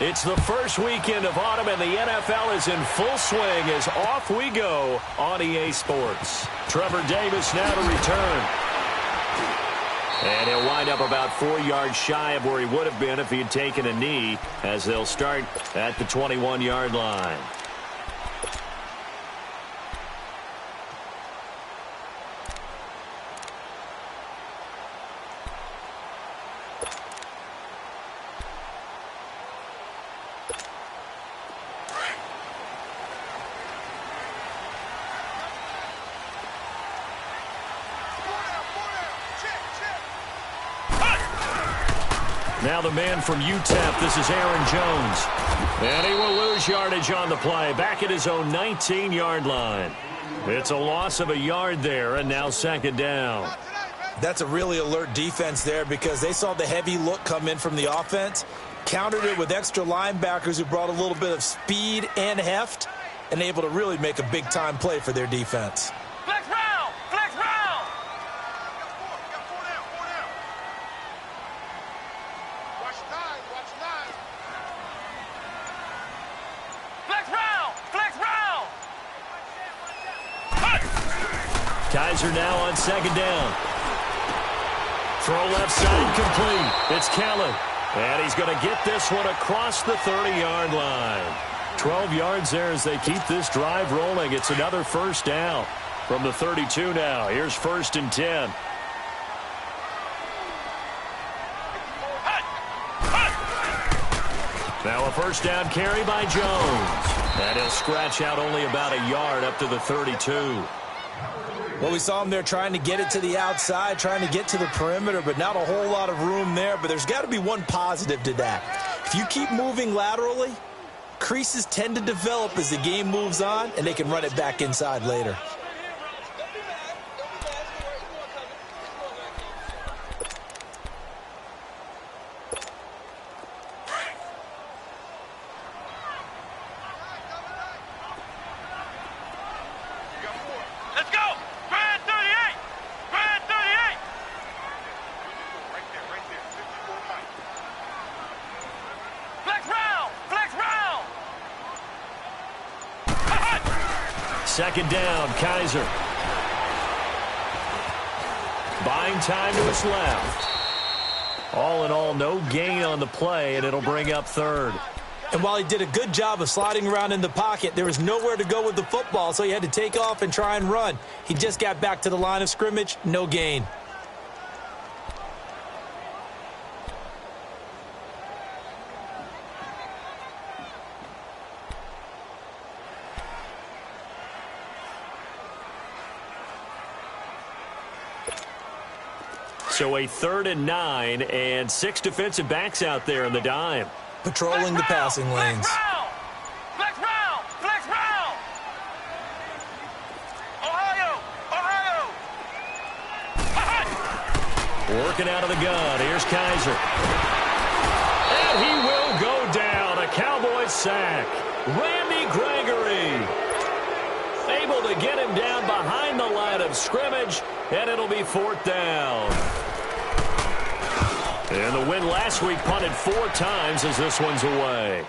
It's the first weekend of autumn, and the NFL is in full swing as off we go on EA Sports. Trevor Davis now to return. And he'll wind up about 4 yards shy of where he would have been if he had taken a knee, as they'll start at the 21-yard line. Now the man from UTEP, this is Aaron Jones. And he will lose yardage on the play, back at his own 19-yard line. It's a loss of a yard there, and now second down. That's a really alert defense there because they saw the heavy look come in from the offense, countered it with extra linebackers who brought a little bit of speed and heft, and able to really make a big-time play for their defense. Flex round! Flex round! Watch nine! Watch nine! Flex round! Flex round! Kaiser now on second down. Throw left side complete. It's Kellen. And he's going to get this one across the 30-yard line. 12 yards there as they keep this drive rolling. It's another first down from the 32 now. Here's 1st and 10. Now a first down carry by Jones. And he'll scratch out only about a yard up to the 32. Well, we saw him there trying to get it to the outside, trying to get to the perimeter, but not a whole lot of room there. But there's got to be one positive to that. If you keep moving laterally, creases tend to develop as the game moves on, and they can run it back inside later. Second down, Kaiser. Buying time to his left. All in all, no gain on the play, and it'll bring up third. And while he did a good job of sliding around in the pocket, there was nowhere to go with the football, so he had to take off and try and run. He just got back to the line of scrimmage, no gain. So a 3rd and 9, and 6 defensive backs out there in the dime. Patrolling the passing lanes. Flex round! Flex round! Ohio! Ohio! Working out of the gun. Here's Kaiser. And he will go down. A Cowboys sack. Randy Gregory able to get him down behind the line of scrimmage, and it'll be 4th down. And the win last week punted 4 times as this one's away.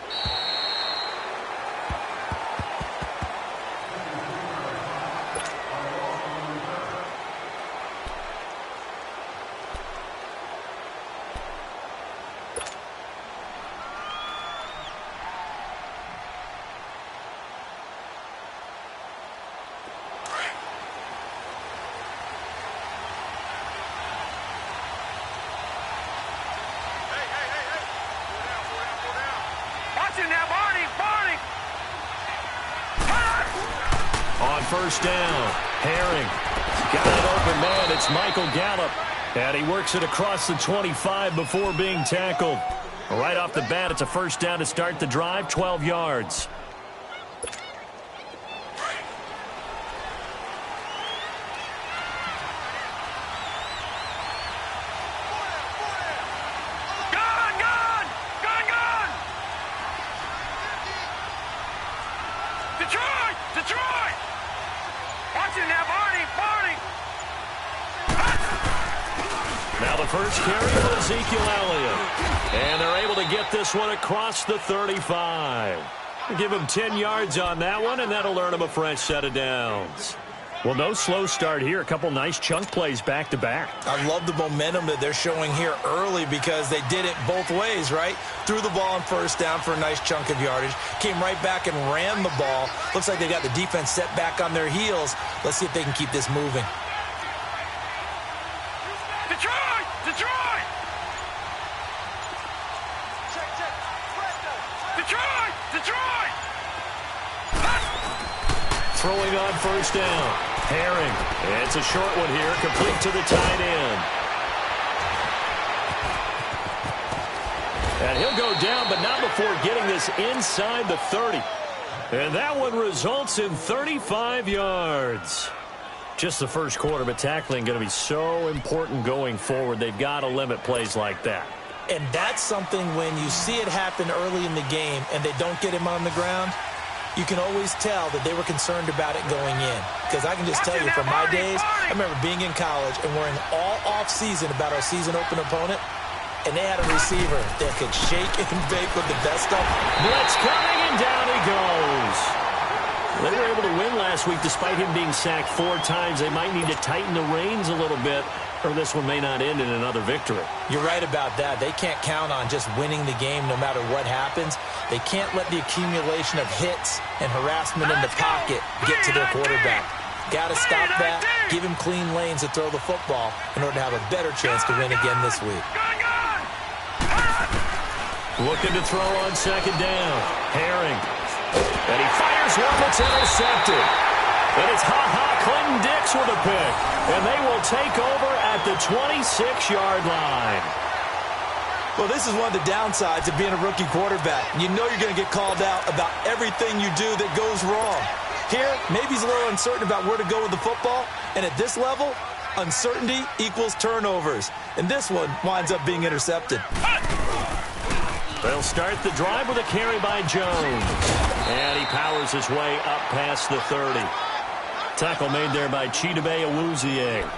On first down, Herring got an open man. It's Michael Gallup, and he works it across the 25 before being tackled. Right off the bat, it's a first down to start the drive, 12 yards. the first carry for Ezekiel Elliott. And they're able to get this one across the 35. Give him 10 yards on that one, and that'll earn him a fresh set of downs. Well, no slow start here. A couple nice chunk plays back-to-back. I love the momentum that they're showing here early because they did it both ways, right? Threw the ball on first down for a nice chunk of yardage. Came right back and ran the ball. Looks like they got the defense set back on their heels. Let's see if they can keep this moving. Detroit! Detroit! Detroit! Detroit! Throwing on first down. Herring. It's a short one here, complete to the tight end. And he'll go down, but not before getting this inside the 30. And that one results in 35 yards. Just the first quarter, but tackling going to be so important going forward. They've got to limit plays like that. And that's something when you see it happen early in the game and they don't get him on the ground, you can always tell that they were concerned about it going in. Because I can just tell you from my days, I remember being in college and worrying all off-season about our season open opponent, and they had a receiver that could shake and bake with the best of them. Blitz coming, and down he goes. They were able to win last week despite him being sacked 4 times. They might need to tighten the reins a little bit, or this one may not end in another victory. You're right about that. They can't count on just winning the game no matter what happens. They can't let the accumulation of hits and harassment in the pocket get to their quarterback. Got to stop that, give him clean lanes to throw the football in order to have a better chance to win again this week. Looking to throw on second down. Herring. And he fires one that's intercepted. And it's Clinton Dix with a pick. And they will take over at the 26-yard line. Well, this is one of the downsides of being a rookie quarterback. You know you're going to get called out about everything you do that goes wrong. Here, maybe he's a little uncertain about where to go with the football. And at this level, uncertainty equals turnovers. And this one winds up being intercepted. They'll start the drive with a carry by Jones. And he powers his way up past the 30. Tackle made there by Chidobe Awuzie.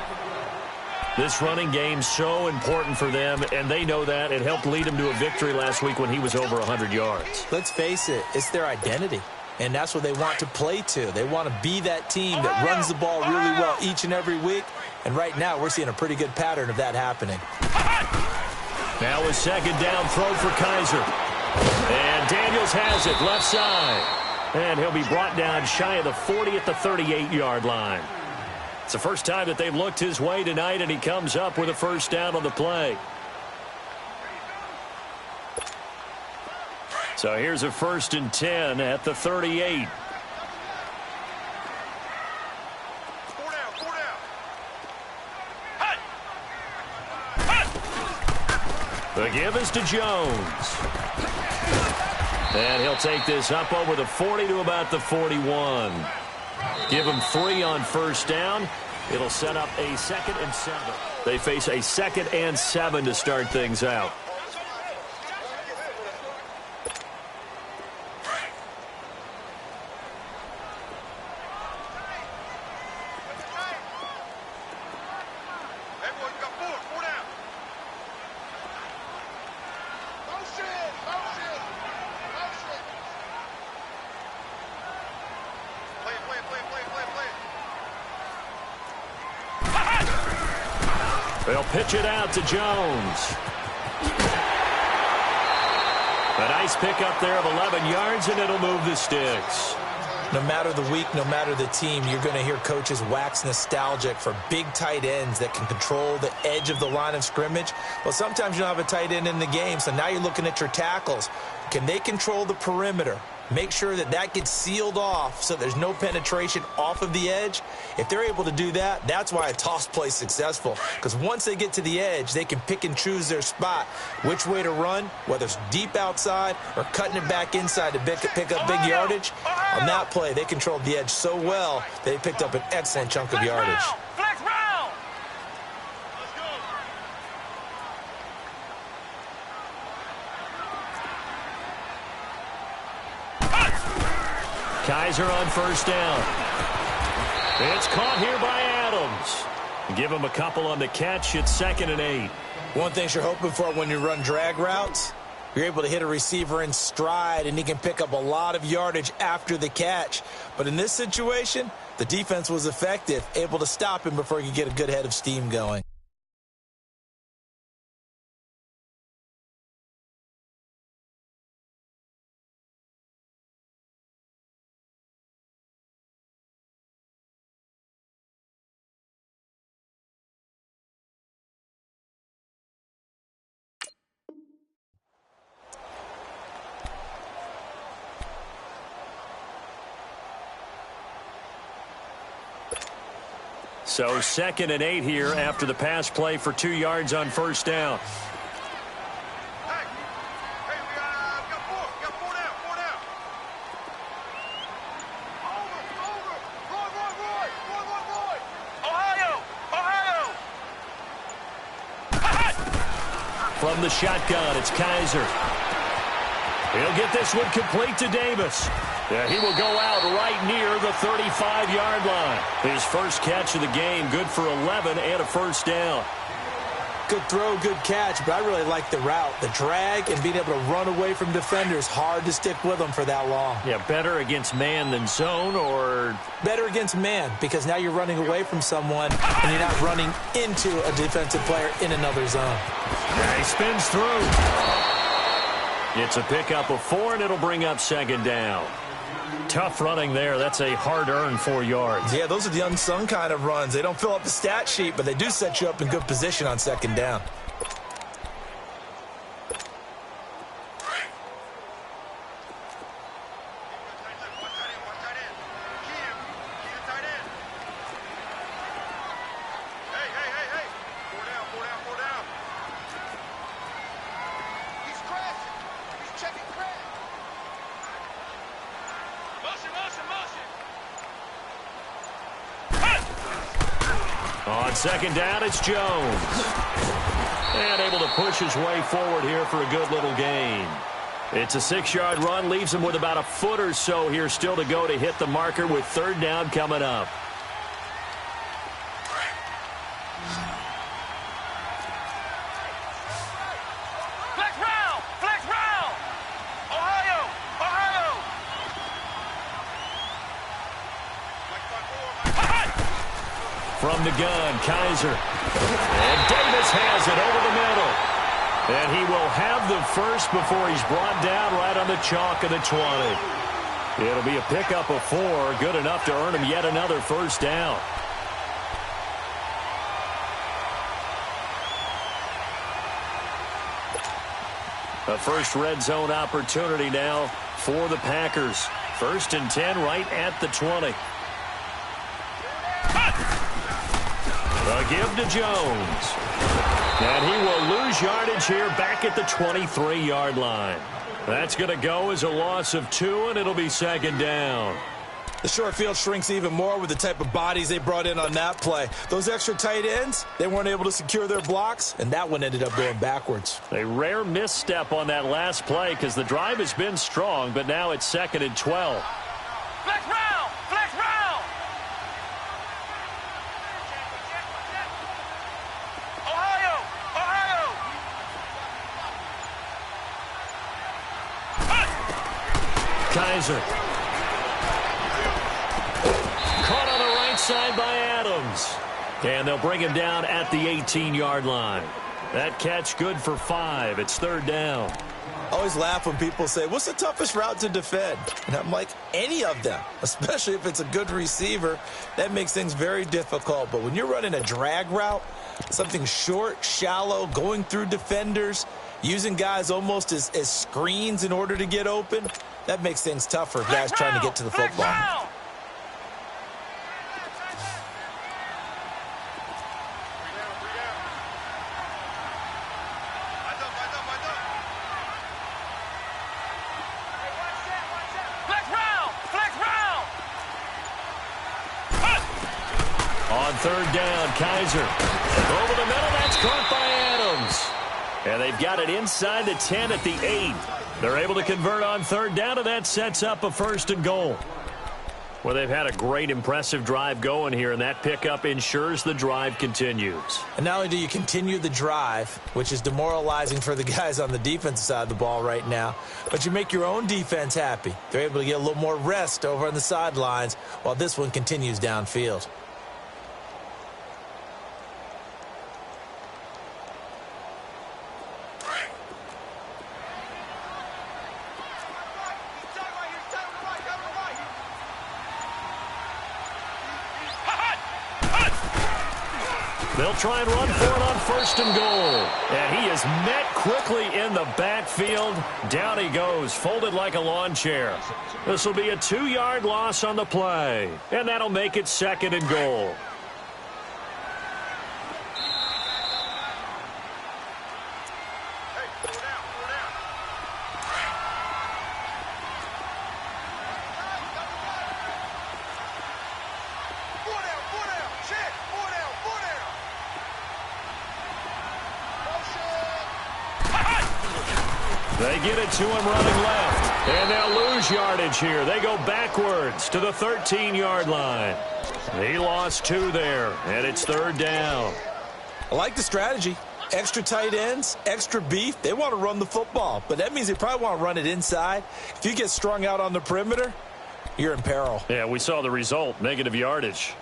This running game's so important for them, and they know that. It helped lead him to a victory last week when he was over 100 yards. Let's face it, it's their identity, and that's what they want to play to. They want to be that team that runs the ball really well each and every week, and right now we're seeing a pretty good pattern of that happening. Now a second down throw for Kaiser. And Daniels has it left side. And he'll be brought down shy of the 40 at the 38-yard line. It's the first time that they've looked his way tonight, and he comes up with a first down on the play. So here's a 1st and 10 at the 38. The give is to Jones. And he'll take this up over the 40 to about the 41. Give him 3 on first down. It'll set up a 2nd and 7. They face a 2nd and 7 to start things out. They'll pitch it out to Jones. A nice pickup there of 11 yards, and it'll move the sticks. No matter the week, no matter the team, you're going to hear coaches wax nostalgic for big tight ends that can control the edge of the line of scrimmage. Well, sometimes you don't have a tight end in the game, so now you're looking at your tackles. Can they control the perimeter? Make sure that that gets sealed off so there's no penetration off of the edge. If they're able to do that, that's why a toss play is successful. Because once they get to the edge, they can pick and choose their spot, which way to run, whether it's deep outside or cutting it back inside to pick up big yardage. On that play, they controlled the edge so well, they picked up an excellent chunk of yardage. Flex round! Kaiser on first down. It's caught here by Adams. Give him a couple on the catch. It's 2nd and 8. One thing you're hoping for when you run drag routes, you're able to hit a receiver in stride, and he can pick up a lot of yardage after the catch. But in this situation, the defense was effective, able to stop him before he could get a good head of steam going. So 2nd and 8 here after the pass play for 2 yards on first down. Hey, we got four down. Roy. Ohio. From the shotgun, it's Kaiser. He'll get this one complete to Davis. Yeah, he will go out right near the 35-yard line. His first catch of the game, good for 11 and a first down. Good throw, good catch, but I really like the route. The drag and being able to run away from defenders, hard to stick with them for that long. Yeah, better against man than zone, or? Better against man, because now you're running away from someone and you're not running into a defensive player in another zone. Yeah, he spins through. It's a pickup of 4, and it'll bring up 2nd down. Tough running there. That's a hard-earned 4 yards. Yeah, those are the unsung kind of runs. They don't fill up the stat sheet, but they do set you up in good position on 2nd down. Four down. He's crashing. He's checking crash. Motion. On 2nd down, it's Jones. And able to push his way forward here for a good little gain. It's a 6-yard run, leaves him with about a foot or so here still to go to hit the marker with 3rd down coming up. Flex round. Ohio. From the gun, Kaiser. And Davis has it over the middle. And he will have the first before he's brought down right on the chalk of the 20. It'll be a pickup of 4, good enough to earn him yet another first down. A first red zone opportunity now for the Packers. 1st and 10 right at the 20. A give to Jones. And he will lose yardage here back at the 23-yard line. That's going to go as a loss of 2, and it'll be 2nd down. The short field shrinks even more with the type of bodies they brought in on that play. Those extra tight ends, they weren't able to secure their blocks, and that one ended up going backwards. A rare misstep on that last play because the drive has been strong, but now it's 2nd and 12. Flex round. Ohio. Kaiser. Caught on the right side by Adams. And they'll bring him down at the 18-yard line. That catch good for 5. It's 3rd down. I always laugh when people say, what's the toughest route to defend? And I'm like, any of them, especially if it's a good receiver. That makes things very difficult. But when you're running a drag route, something short, shallow, going through defenders, using guys almost as screens in order to get open, that makes things tough for guys trying to get to the football. On 3rd down, Kaiser. Over the middle, that's caught by Adams. And they've got it inside the 10 at the 8. They're able to convert on 3rd down, and that sets up a 1st and goal. Well, they've had a great, impressive drive going here, and that pickup ensures the drive continues. And not only do you continue the drive, which is demoralizing for the guys on the defensive side of the ball right now, but you make your own defense happy. They're able to get a little more rest over on the sidelines while this one continues downfield. They'll try and run for it on 1st and goal. And he is met quickly in the backfield. Down he goes, folded like a lawn chair. This will be a 2-yard loss on the play. And that'll make it 2nd and goal. They get it to him running left, and they'll lose yardage here. They go backwards to the 13-yard line. He lost 2 there, and it's 3rd down. I like the strategy. Extra tight ends, extra beef. They want to run the football, but that means they probably want to run it inside. If you get strung out on the perimeter, you're in peril. Yeah, we saw the result, negative yardage.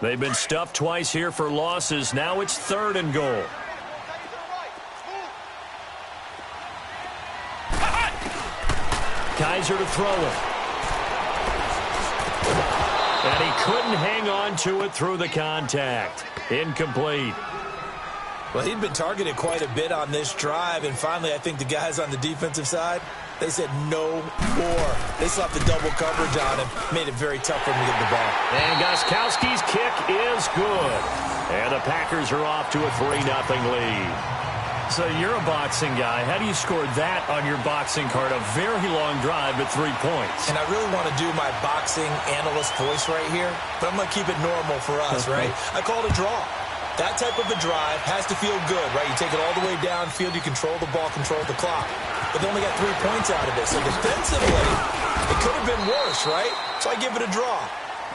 They've been stuffed twice here for losses. Now it's 3rd and goal. Kaiser to throw it. And he couldn't hang on to it through the contact. Incomplete. Well, he'd been targeted quite a bit on this drive, and finally I think the guys on the defensive side, they said no more. They slapped the double coverage on him, made it very tough for him to get the ball. And Gostkowski's kick is good. And the Packers are off to a 3-0 lead. So you're a boxing guy. How do you score that on your boxing card? A very long drive at 3 points. And I really want to do my boxing analyst voice right here, but I'm going to keep it normal for us, right? I call it a draw. That type of a drive has to feel good, right? You take it all the way downfield, you control the ball, control the clock. But they only got 3 points out of it. So defensively, it could have been worse, right? So I give it a draw.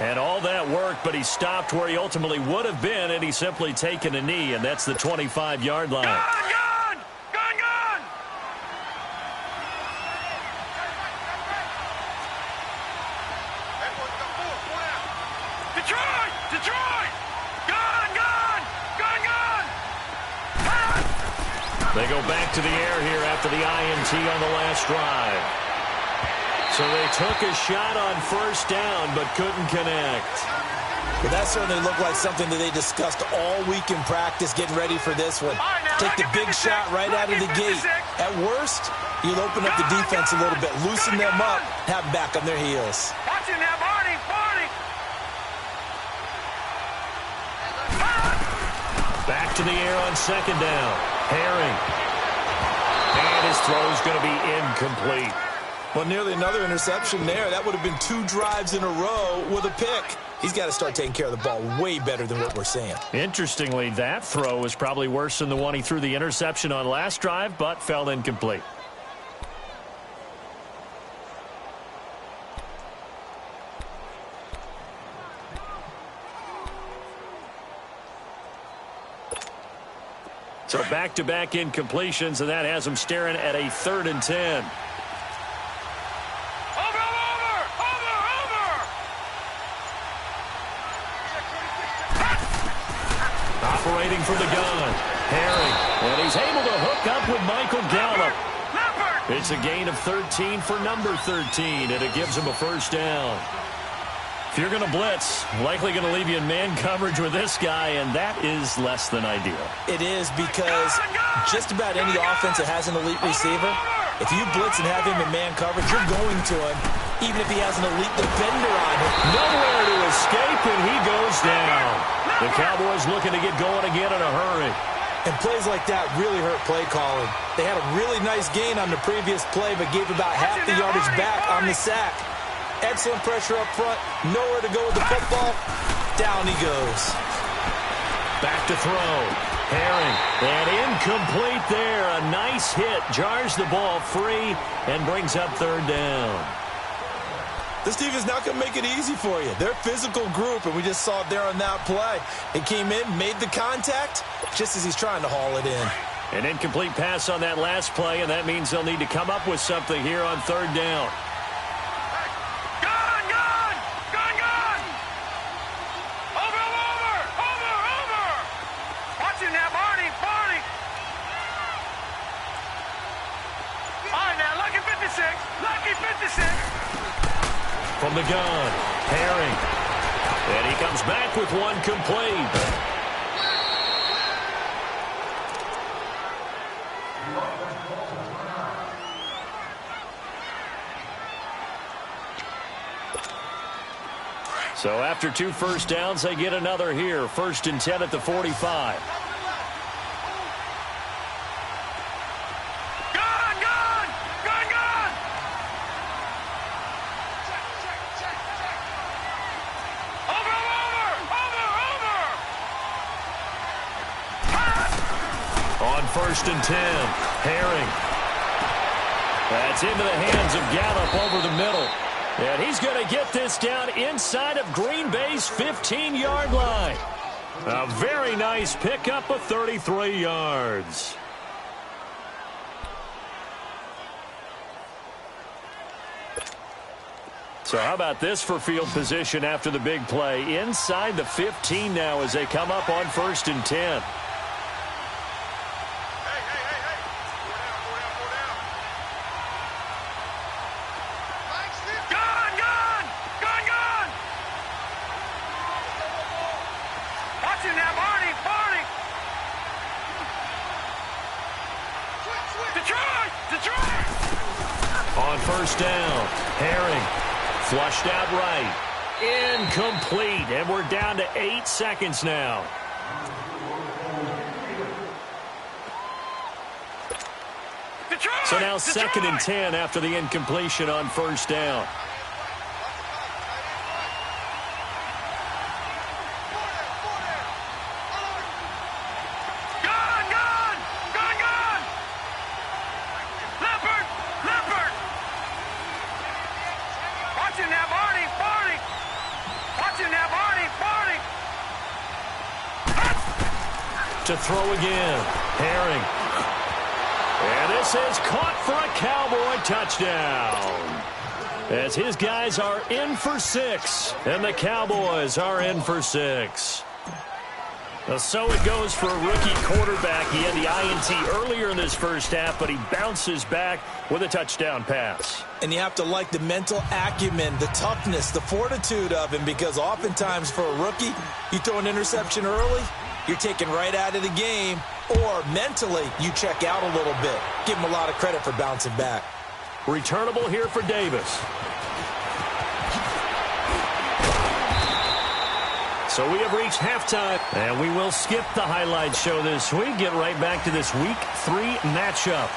And all that worked, but he stopped where he ultimately would have been, and he's simply taken a knee, and that's the 25-yard line. Gun! Gun! Gun! Detroit! Detroit! Gun! Gun! Gun! Gun! They go back to the air here after the INT on the last drive. So they took a shot on 1st down, but couldn't connect. Well, that certainly looked like something that they discussed all week in practice, getting ready for this one. Take the big shot right out of the gate. At worst, you'll open up the defense a little bit, loosen them up, have them back on their heels. Watching that, Barney! Barney! Back to the air on 2nd down. Herring. And his throw's going to be incomplete. Well, nearly another interception there. That would have been 2 drives in a row with a pick. He's got to start taking care of the ball way better than what we're seeing. Interestingly, that throw was probably worse than the one he threw the interception on last drive, but fell incomplete. So back-to-back incompletions, and that has him staring at a 3rd and 10. Operating from the gun, Herring, and he's able to hook up with Michael Gallup. It's a gain of 13 for number 13, and it gives him a 1st down. If you're going to blitz, likely going to leave you in man coverage with this guy, and that is less than ideal. It is, because just about any offense that has an elite receiver, if you blitz and have him in man coverage, you're going to him, even if he has an elite defender on him. Nowhere to escape, and he goes down. The Cowboys looking to get going again in a hurry. And plays like that really hurt play calling. They had a really nice gain on the previous play, but gave about half the yardage back on the sack. Excellent pressure up front. Nowhere to go with the football. Down he goes. Back to throw. Herring. And Incomplete there. A nice hit. Jars the ball free and brings up third down. This team is not going to make it easy for you. They're a physical group, and we just saw it there on that play. It came in, made the contact, just as he's trying to haul it in. An incomplete pass on that last play, and that means they'll need to come up with something here on third down. Lucky 56. From the gun, Herring. And he comes back with one complete. So after 2 first downs, they get another here. 1st and 10 at the 45. On 1st and 10, Herring. That's into the hands of Gallup over the middle. And he's going to get this down inside of Green Bay's 15-yard line. A very nice pickup of 33 yards. So how about this for field position after the big play? Inside the 15 now as they come up on 1st and 10. On 1st down, Herring flushed out right. Incomplete, and we're down to 8 seconds now. So now 2nd and 10 after the incompletion on 1st down. To throw again, Herring. And this is caught for a Cowboy touchdown. As his guys are in for 6, and the Cowboys are in for 6. So it goes for a rookie quarterback. He had the INT earlier in this first half, but he bounces back with a touchdown pass. And you have to like the mental acumen, the toughness, the fortitude of him, because oftentimes for a rookie, you throw an interception early, you're taken right out of the game, or mentally you check out a little bit. Give him a lot of credit for bouncing back. Returnable here for Davis. So we have reached halftime, and we will skip the highlights show this week. Get right back to this Week 3 matchup.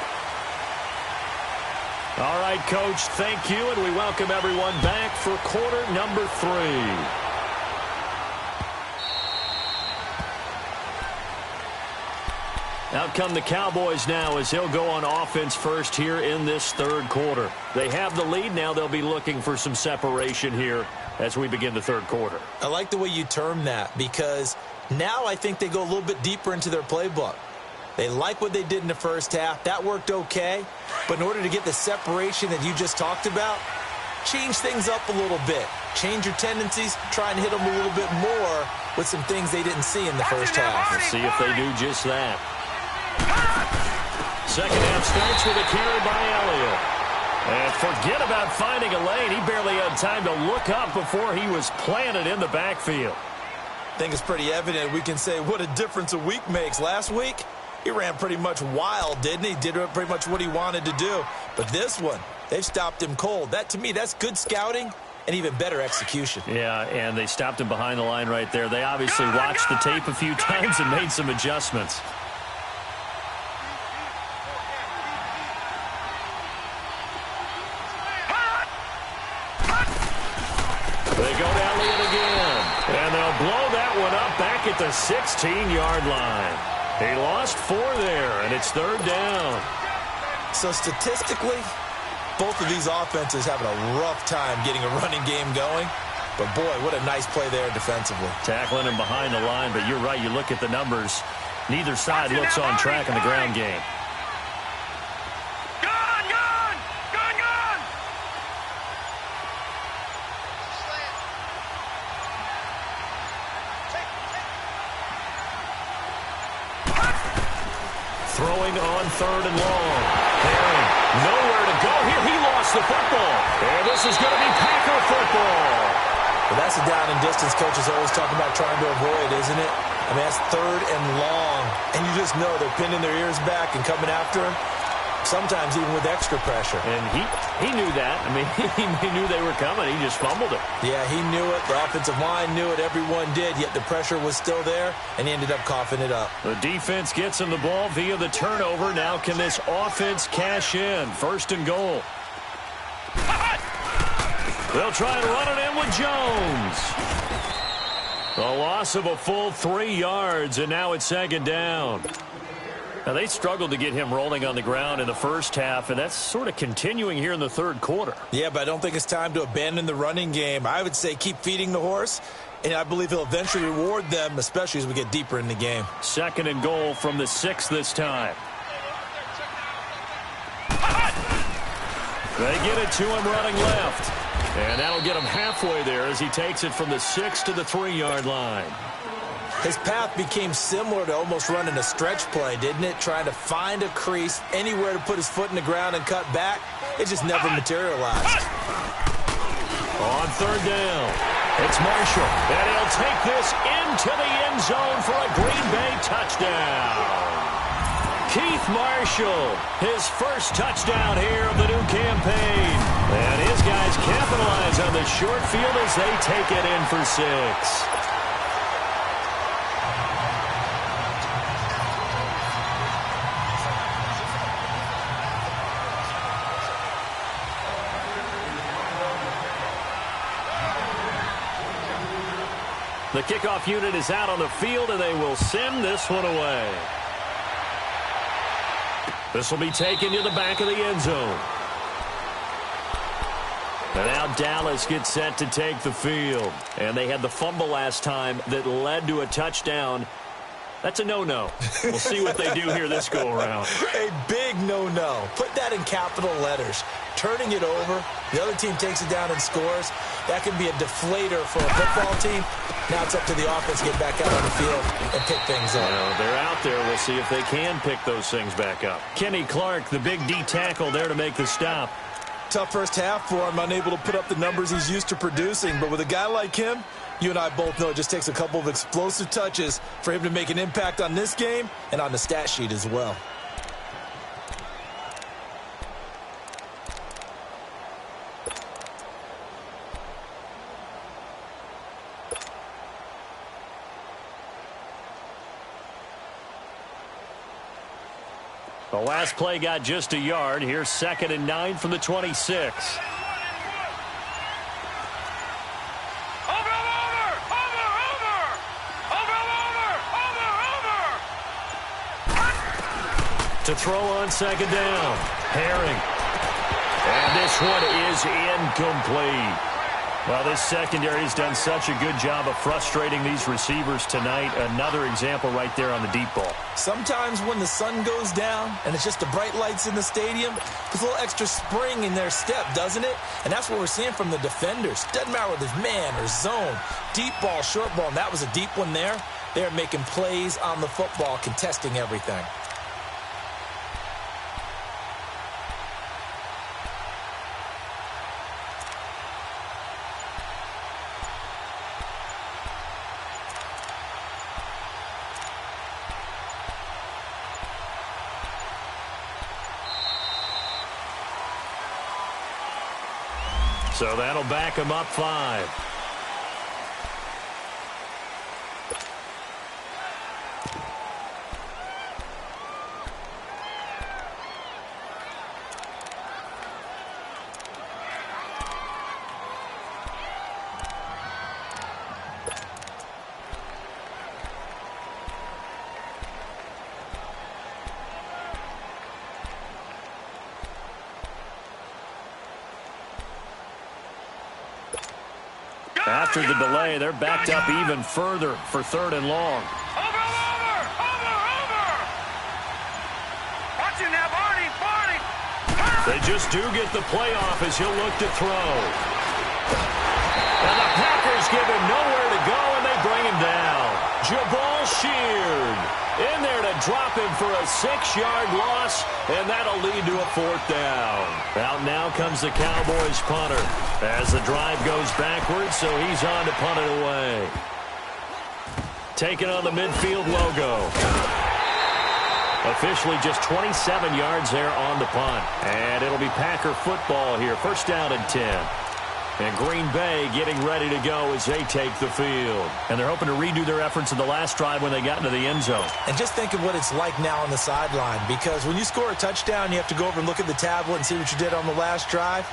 All right, Coach, thank you, and we welcome everyone back for quarter number 3. Out come the Cowboys now as he'll go on offense first here in this third quarter. They have the lead. Now they'll be looking for some separation here as we begin the third quarter. I like the way you term that, because now I think they go a little bit deeper into their playbook. They like what they did in the first half. That worked okay. But in order to get the separation that you just talked about, change things up a little bit. Change your tendencies. Try and hit them a little bit more with some things they didn't see in the first half. We'll see if they do just that. Second half starts with a carry by Elliott. And forget about finding a lane. He barely had time to look up before he was planted in the backfield. I think it's pretty evident. We can say what a difference a week makes. Last week, he ran pretty much wild, didn't he? Did pretty much what he wanted to do. But this one, they've stopped him cold. That, to me, that's good scouting and even better execution. Yeah, and they stopped him behind the line right there. They obviously watched the tape a few times and made some adjustments. They go to Elliott again, and they'll blow that one up back at the 16-yard line. He lost 4 there, and it's 3rd down. So statistically, both of these offenses having a rough time getting a running game going. But, boy, what a nice play there defensively. Tackling him behind the line, but you're right. You look at the numbers. Neither side looks on track in the ground game. Gone, gone, gone, gone. Throwing on 3rd and long. Herring, nowhere to go here. He lost the football. And this is going to be Packer football. Well, that's a down and distance coaches always talking about trying to avoid, isn't it? I mean, that's 3rd and long. And you just know they're pinning their ears back and coming after him, sometimes even with extra pressure. And he knew that. I mean, he knew they were coming. He just fumbled it. Yeah, he knew it. The offensive line knew it. Everyone did, yet the pressure was still there, and he ended up coughing it up. The defense gets him the ball via the turnover. Now can this offense cash in? 1st and goal. They'll try and run it in with Jones. A loss of a full 3 yards, and now it's 2nd down. Now, they struggled to get him rolling on the ground in the first half, and that's sort of continuing here in the 3rd quarter. Yeah, but I don't think it's time to abandon the running game. I would say keep feeding the horse, and I believe he'll eventually reward them, especially as we get deeper in the game. 2nd and goal from the 6 this time. They get it to him running left. And that'll get him halfway there as he takes it from the 6 to the 3-yard line. His path became similar to almost running a stretch play, didn't it? Trying to find a crease, anywhere to put his foot in the ground and cut back. It just never materialized. On 3rd down, it's Marshall. And he'll take this into the end zone for a Green Bay touchdown. Keith Marshall, his first touchdown here of the new campaign. And his guys capitalize on the short field as they take it in for 6. The kickoff unit is out on the field, and they will send this one away. This will be taken to the back of the end zone. And now Dallas gets set to take the field. And they had the fumble last time that led to a touchdown. That's a no-no. We'll see what they do here this go-around. A big no-no. Put that in capital letters. Turning it over, the other team takes it down and scores. That can be a deflator for a football team. Now it's up to the offense to get back out on the field and pick things up. Well, they're out there. We'll see if they can pick those things back up. Kenny Clark, the big D tackle there to make the stop. Tough first half for him, unable to put up the numbers he's used to producing. But with a guy like him, you and I both know it just takes a couple of explosive touches for him to make an impact on this game and on the stat sheet as well. The last play got just a yard. Here's 2nd and 9 from the 26. To throw on 2nd down. Herring. And this one is incomplete. Well, this secondary has done such a good job of frustrating these receivers tonight. Another example right there on the deep ball. Sometimes when the sun goes down and it's just the bright lights in the stadium, there's a little extra spring in their step, doesn't it? And that's what we're seeing from the defenders. Doesn't matter whether it's man or zone, deep ball, short ball, and that was a deep one there. They're making plays on the football, contesting everything. So that'll back him up 5. After the delay, they're backed up even further for 3rd and long. Over! Watch it now, Barney! They just do get the playoff as he'll look to throw. And the Packers give him nowhere to go, and they bring him down. Jabal Sheard in there to drop him for a 6-yard loss, and that'll lead to a 4th down. Out now comes the Cowboys punter as the drive goes backwards, so he's on to punt it away. Taking on the midfield logo. Officially just 27 yards there on the punt. And it'll be Packer football here. 1st down and 10. And Green Bay getting ready to go as they take the field. And they're hoping to redo their efforts in the last drive when they got into the end zone. And just think of what it's like now on the sideline, because when you score a touchdown, you have to go over and look at the tablet and see what you did on the last drive.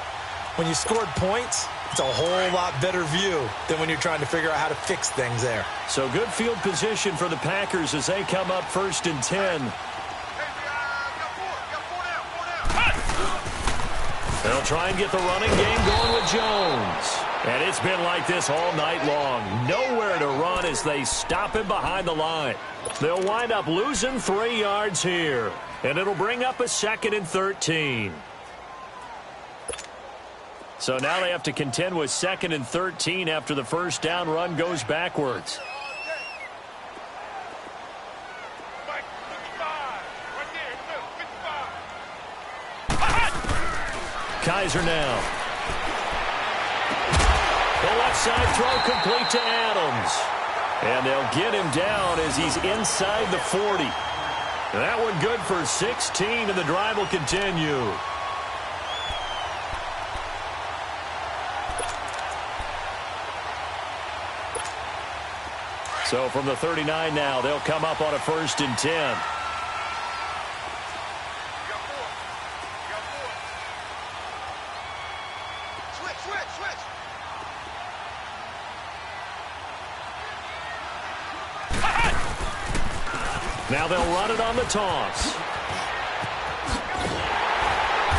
When you scored points, it's a whole lot better view than when you're trying to figure out how to fix things there. So good field position for the Packers as they come up 1st and 10. They'll try and get the running game going with Jones. And it's been like this all night long. Nowhere to run as they stop him behind the line. They'll wind up losing 3 yards here. And it'll bring up a 2nd and 13. So now they have to contend with 2nd and 13 after the 1st down run goes backwards. Kaiser now. The left side throw complete to Adams. And they'll get him down as he's inside the 40. That one good for 16, and the drive will continue. So from the 39 now, they'll come up on a 1st and 10. Now they'll run it on the toss.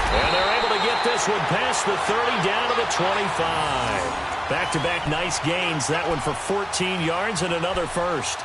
And they're able to get this one past the 30 down to the 25. Back-to-back nice gains. That one for 14 yards and another 1st.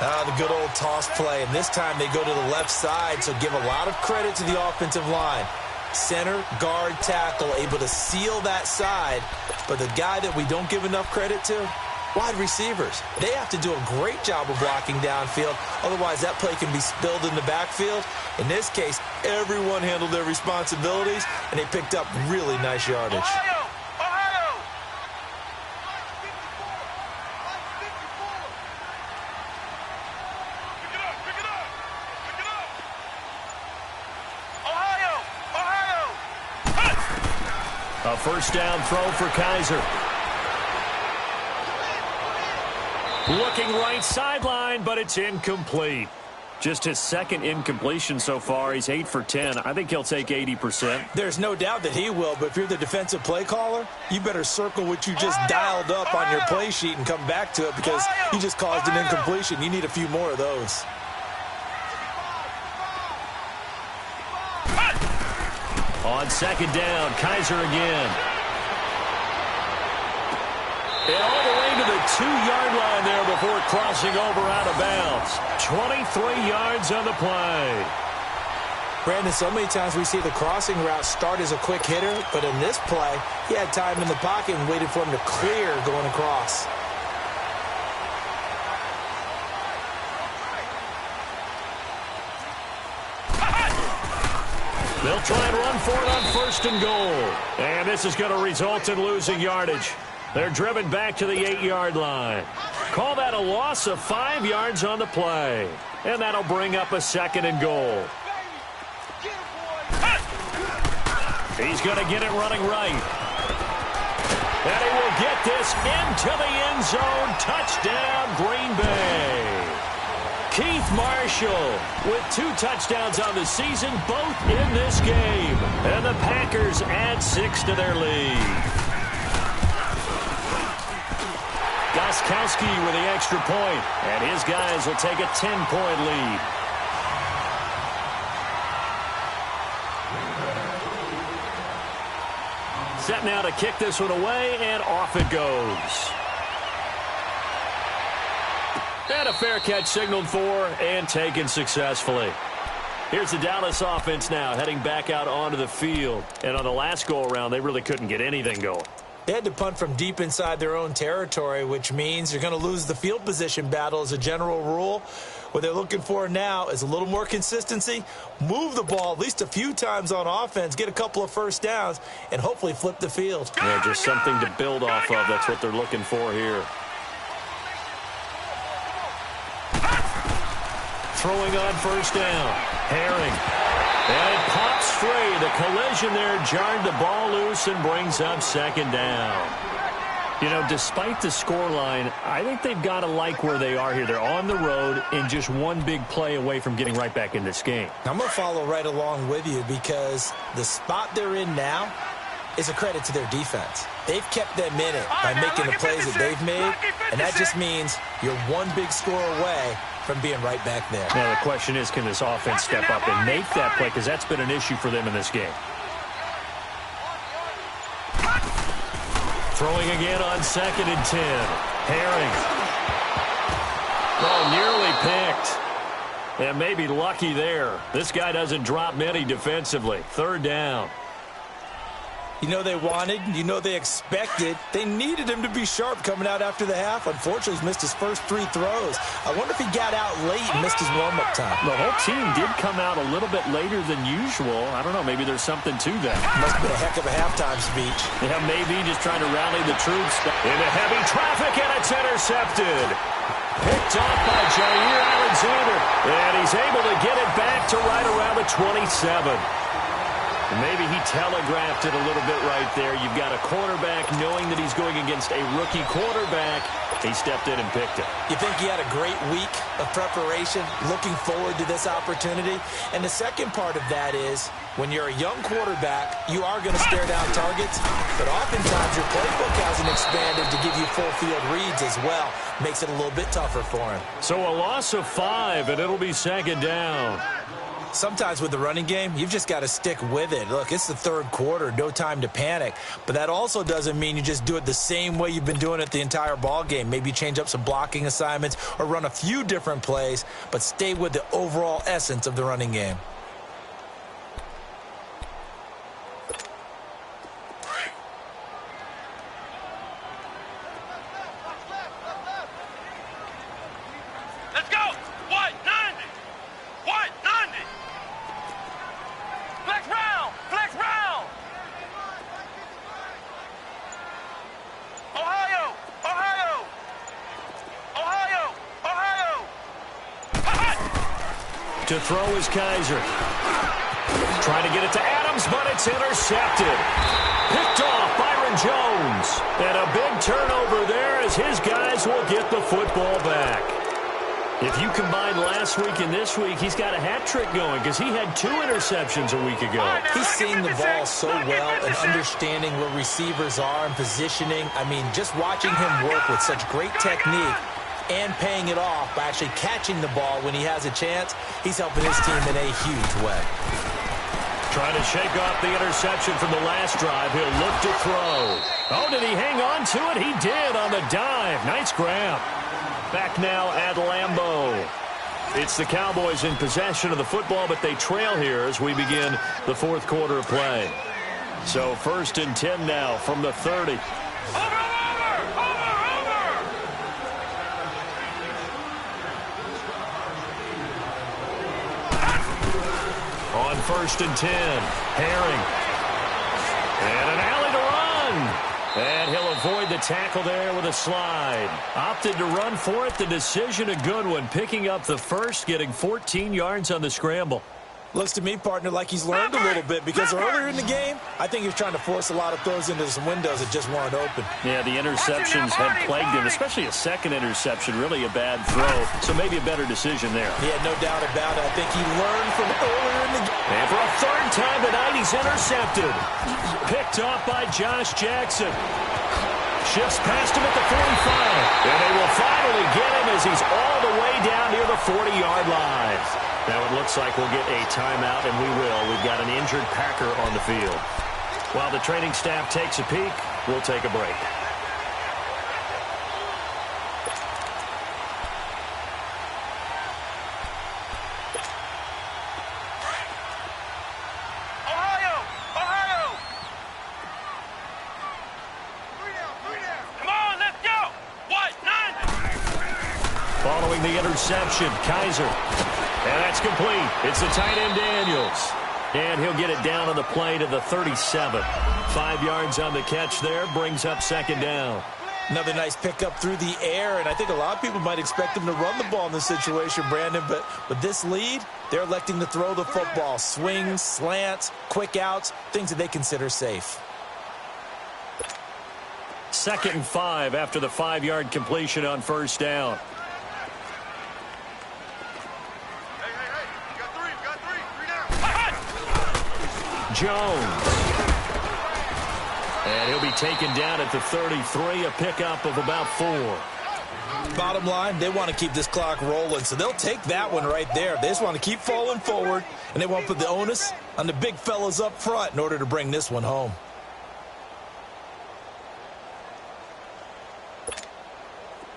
The good old toss play. And this time they go to the left side, so give a lot of credit to the offensive line. Center, guard, tackle, able to seal that side. But the guy that we don't give enough credit to, wide receivers. They have to do a great job of blocking downfield. Otherwise, that play can be spilled in the backfield. In this case, everyone handled their responsibilities, and they picked up really nice yardage. Ohio! Pick it up! A 1st down throw for Kaiser. Looking right sideline, but it's incomplete. Just his 2nd incompletion so far. He's 8 for 10. I think he'll take 80%. There's no doubt that he will, but if you're the defensive play caller, you better circle what you just dialed up on your play sheet and come back to it, because you just caused an incompletion. You need a few more of those. On 2nd down, Kaiser again. And all the way to the 2-yard line there before crossing over out of bounds. 23 yards on the play. Brandon, so many times we see the crossing route start as a quick hitter, but in this play, he had time in the pocket and waited for him to clear going across. They'll try and run for it on 1st and goal. And this is going to result in losing yardage. They're driven back to the 8-yard line. Call that a loss of 5 yards on the play. And that'll bring up a 2nd and goal. He's going to get it running right. And he will get this into the end zone. Touchdown, Green Bay. Keith Marshall with 2 touchdowns on the season, both in this game. And the Packers add 6 to their lead. Gostkowski with the extra point, and his guys will take a 10-point lead. Set now to kick this one away, and off it goes. And a fair catch signaled for and taken successfully. Here's the Dallas offense now heading back out onto the field. And on the last go-around, they really couldn't get anything going. They had to punt from deep inside their own territory, which means you're going to lose the field position battle as a general rule. What they're looking for now is a little more consistency, move the ball at least a few times on offense, get a couple of first downs, and hopefully flip the field. Yeah, just something to build off of. That's what they're looking for here. Throwing on first down. Herring. And it pops free. The collision there jarred the ball loose and brings up second down. You know, despite the scoreline, I think they've got to like where they are here. They're on the road and just one big play away from getting right back in this game. I'm going to follow right along with you because the spot they're in now is a credit to their defense. They've kept them in it by making the plays that they've made, and that just means you're one big score away from being right back there. Now, the question is, can this offense step up and make that play? Because that's been an issue for them in this game. Throwing again on 2nd and 10. Herring. Oh, nearly picked. And maybe lucky there. This guy doesn't drop many defensively. 3rd down. You know they wanted, you know they expected. They needed him to be sharp coming out after the half. Unfortunately, he's missed his first 3 throws. I wonder if he got out late and missed his warm-up time. The whole team did come out a little bit later than usual. I don't know, maybe there's something to that. Must have been a heck of a halftime speech. Yeah, maybe just trying to rally the troops. Into heavy traffic, and it's intercepted. Picked off by Jair Alexander. And he's able to get it back to right around the 27. Maybe he telegraphed it a little bit right there. You've got a quarterback knowing that he's going against a rookie quarterback. He stepped in and picked it. You think he had a great week of preparation, looking forward to this opportunity? And the second part of that is, when you're a young quarterback, you are going to stare down targets, but oftentimes your playbook hasn't expanded to give you full field reads as well. Makes it a little bit tougher for him. So a loss of 5, and it'll be 2nd down. Sometimes with the running game, you've just got to stick with it. Look, it's the 3rd quarter, no time to panic. But that also doesn't mean you just do it the same way you've been doing it the entire ball game. Maybe change up some blocking assignments or run a few different plays, but stay with the overall essence of the running game. Let's go! White 90! White 90! Flex round! Flex round! Ohio! Ohio! Ohio! Ohio! To throw is Kaiser. Trying to get it to Adams, but it's intercepted. Picked off Byron Jones. And a big turnover there as his guys will get the football back. If you combine last week and this week, he's got a hat trick going because he had 2 interceptions a week ago. He's seeing the ball so well and understanding where receivers are and positioning. I mean, just watching him work with such great technique and paying it off by actually catching the ball when he has a chance, he's helping his team in a huge way. Trying to shake off the interception from the last drive. He'll look to throw. Oh, did he hang on to it? He did on the dive. Nice grab. Back now at Lambeau. It's the Cowboys in possession of the football, but they trail here as we begin the 4th quarter of play. So 1st and 10 now from the 30. Over! On 1st and 10, Herring. And an alley to run. And he'll avoid the tackle there with a slide. Opted to run for it. The decision a good one. Picking up the first, getting 14 yards on the scramble. Looks to me, partner, like he's learned a little bit because earlier in the game, I think he was trying to force a lot of throws into some windows that just weren't open. Yeah, the interceptions have plagued him, especially a second interception. Really a bad throw, so maybe a better decision there. He had no doubt about it. I think he learned from earlier in the game. And for a 3rd time tonight, he's intercepted. Picked off by Josh Jackson. Shifts past him at the 45. And they will finally get him as he's all the way down near the 40-yard line. Now it looks like we'll get a timeout, and we will. We've got an injured Packer on the field. While the training staff takes a peek, we'll take a break. the interception. Kaiser. And that's complete. It's the tight end Daniels. And he'll get it down on the play to the 37. 5 yards on the catch there. Brings up second down. Another nice pickup through the air, and I think a lot of people might expect him to run the ball in this situation, Brandon, but with this lead, they're electing to throw the football. Swings, slants, quick outs, things that they consider safe. 2nd and 5 after the 5-yard completion on first down. Jones. And he'll be taken down at the 33, a pickup of about 4. Bottom line, they want to keep this clock rolling, so they'll take that one right there. They just want to keep falling forward, and they want to put the onus on the big fellas up front in order to bring this one home.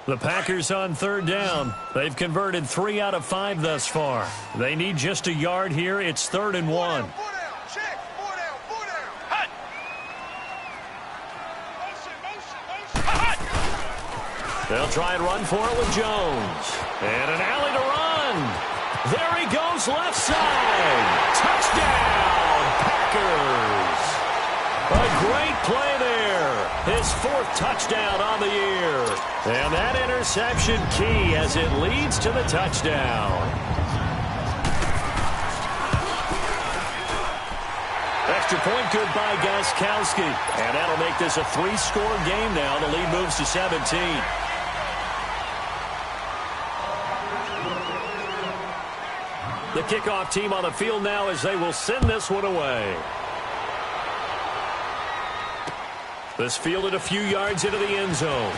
The Packers on 3rd down. They've converted 3 out of 5 thus far. They need just a yard here. It's 3rd and 1. They'll try and run for it with Jones. And an alley to run. There he goes, left side. Touchdown, Packers. A great play there. His 4th touchdown on the year. And that interception key as it leads to the touchdown. Extra point good by Gostkowski. And that'll make this a 3-score game now. The lead moves to 17. The kickoff team on the field now as they will send this one away. This fielded a few yards into the end zone.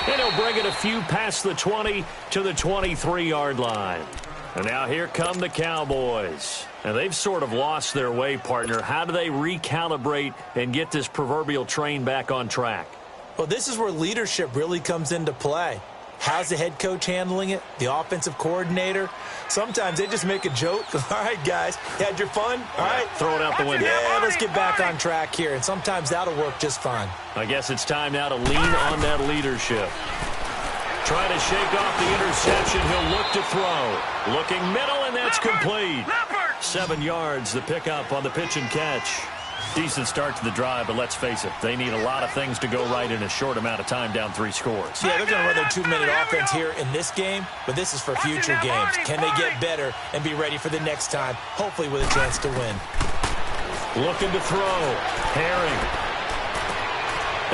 And he'll bring it a few past the 20 to the 23-yard line. And now here come the Cowboys. And they've sort of lost their way, partner. How do they recalibrate and get this proverbial train back on track? Well, this is where leadership really comes into play. How's the head coach handling it? The offensive coordinator? Sometimes they just make a joke. All right, guys, you had your fun? All right. Throw it out the window. Yeah, let's get back on track here. And sometimes that'll work just fine. I guess it's time now to lean on that leadership. Trying to shake off the interception. He'll look to throw. Looking middle, and that's complete. 7 yards, the pickup on the pitch and catch. Decent start to the drive, but let's face it, they need a lot of things to go right in a short amount of time, down 3 scores. Yeah, they're going to run their 2-minute offense here in this game, but this is for future games. Can they get better and be ready for the next time, hopefully with a chance to win? Looking to throw. Herring.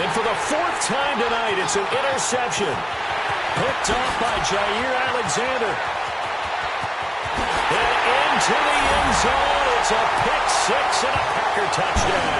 And for the 4th time tonight, it's an interception. Picked off by Jair Alexander. And into the end zone. It's a pick-6 and a Packer touchdown.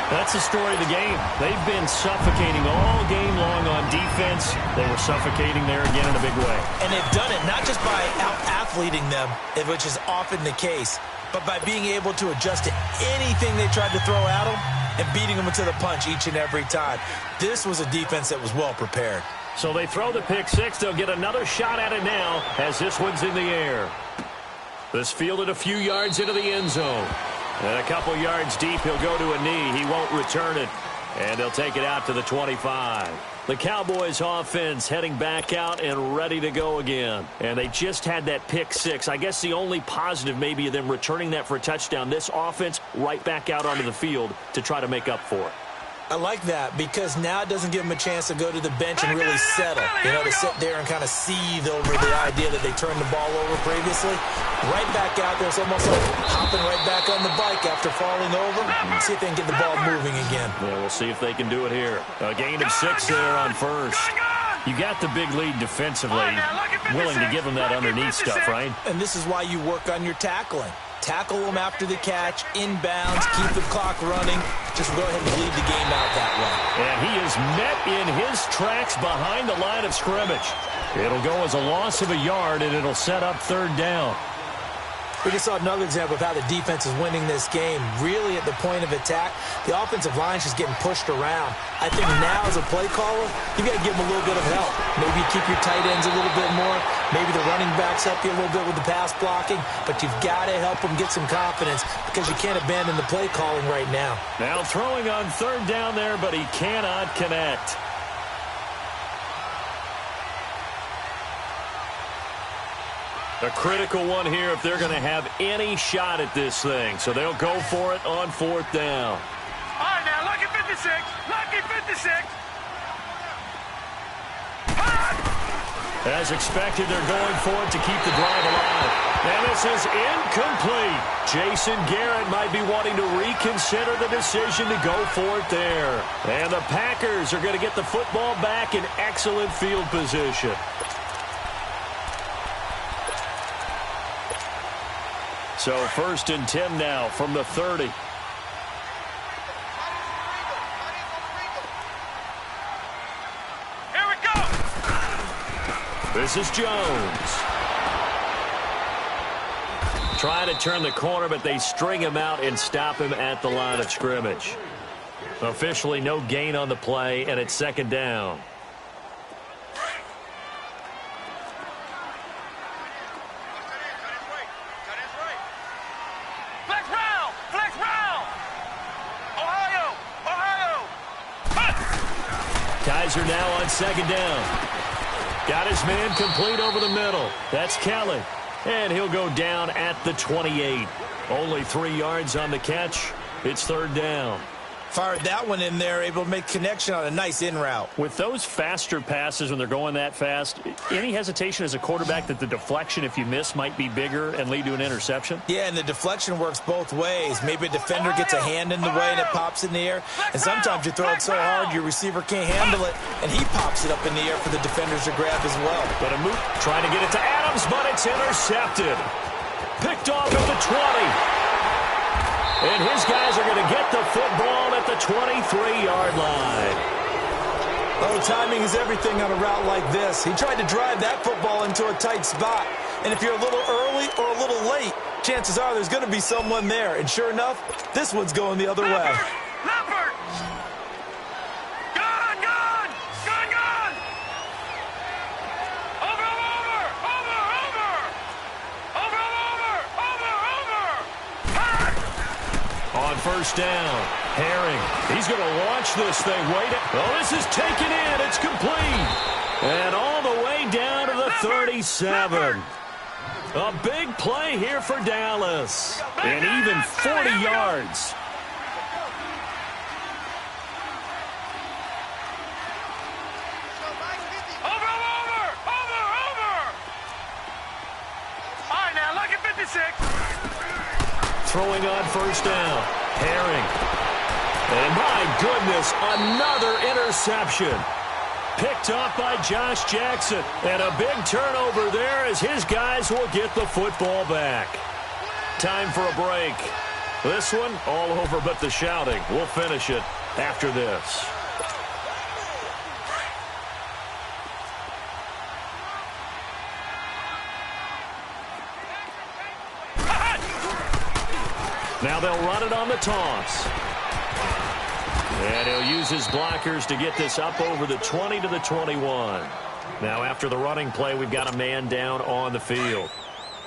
That's the story of the game. They've been suffocating all game long on defense. They were suffocating there again in a big way. And they've done it not just by out-athleting them, which is often the case, but by being able to adjust to anything they tried to throw at them and beating them to the punch each and every time. This was a defense that was well prepared. So they throw the pick-6. They'll get another shot at it now as this one's in the air. This fielded a few yards into the end zone. And a couple yards deep, he'll go to a knee. He won't return it. And they'll take it out to the 25. The Cowboys offense heading back out and ready to go again. And they just had that pick-6. I guess the only positive maybe of them returning that for a touchdown. This offense right back out onto the field to try to make up for it. I like that because now it doesn't give them a chance to go to the bench and really settle. You know, to sit there and kind of seethe over the idea that they turned the ball over previously. Right back out there. It's almost like hopping right back on the bike after falling over. See if they can get the ball moving again. Yeah, we'll see if they can do it here. A gain of 6 there on first. You got the big lead defensively. Willing to give them that underneath stuff, right? And this is why you work on your tackling. Tackle them after the catch, inbounds, keep the clock running. Just go ahead and lead the game out that way. And he is met in his tracks behind the line of scrimmage. It'll go as a loss of a yard, and it'll set up 3rd down. We just saw another example of how the defense is winning this game. Really at the point of attack, the offensive line's just getting pushed around. I think now as a play caller, you got to give them a little bit of help. Maybe keep your tight ends a little bit more. Maybe the running backs help you a little bit with the pass blocking, but you've got to help them get some confidence because you can't abandon the play calling right now. Now throwing on third down there, but he cannot connect. A critical one here if they're going to have any shot at this thing. So they'll go for it on fourth down. All right, now, lucky 56. Lucky 56. As expected, they're going for it to keep the drive alive. And this is incomplete. Jason Garrett might be wanting to reconsider the decision to go for it there. And the Packers are going to get the football back in excellent field position. So 1st and 10 now from the 30. Here we go. This is Jones. Trying to turn the corner, but they string him out and stop him at the line of scrimmage. Officially no gain on the play, and it's 2nd down. Kaiser now on 2nd down. Got his man complete over the middle. That's Kelly. And he'll go down at the 28. Only 3 yards on the catch. It's 3rd down. Fired that one in there, able to make connection on a nice in route. With those faster passes when they're going that fast, any hesitation as a quarterback that the deflection, if you miss, might be bigger and lead to an interception? Yeah, and the deflection works both ways. Maybe a defender gets a hand in the way and it pops in the air. And sometimes you throw it so hard your receiver can't handle it, and he pops it up in the air for the defenders to grab as well. But a move trying to get it to Adams, but it's intercepted. Picked off at the 20. And his guys are going to get the football at the 23-yard line. Oh, timing is everything on a route like this. He tried to drive that football into a tight spot. And if you're a little early or a little late, chances are there's going to be someone there. And sure enough, this one's going the other way. Leopard! Gone! Gone! Gone! Gone! Over! Over! Over! Over! Over! Over! Over! Over! On 1st down, Herring. He's going to launch this thing. Oh, this is taken in. It's complete. And all the way down to the 37. A big play here for Dallas. And even 40 yards. Over! All right, now, look at 56. Throwing on 1st down, Herring. And my goodness, another interception. Picked off by Josh Jackson. And a big turnover there as his guys will get the football back. Time for a break. This one, all over but the shouting. We'll finish it after this. Now they'll run it on the toss. And he'll use his blockers to get this up over the 20 to the 21. Now after the running play, we've got a man down on the field.